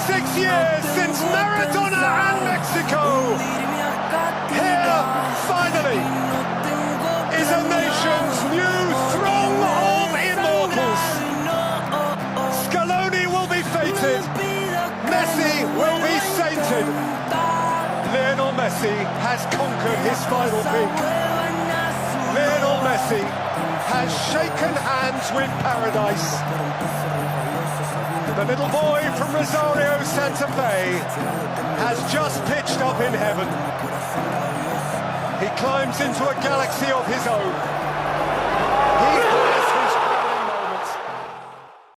26 years since Maradona and Mexico. Here, finally, is a nation's new throng of immortals. Scaloni will be fated. Messi will be sainted. Lionel Messi has conquered his final peak. Lionel Messi has shaken hands with paradise. The little boy from Rosario, Santa Fe, has just pitched up in heaven. He climbs into a galaxy of his own.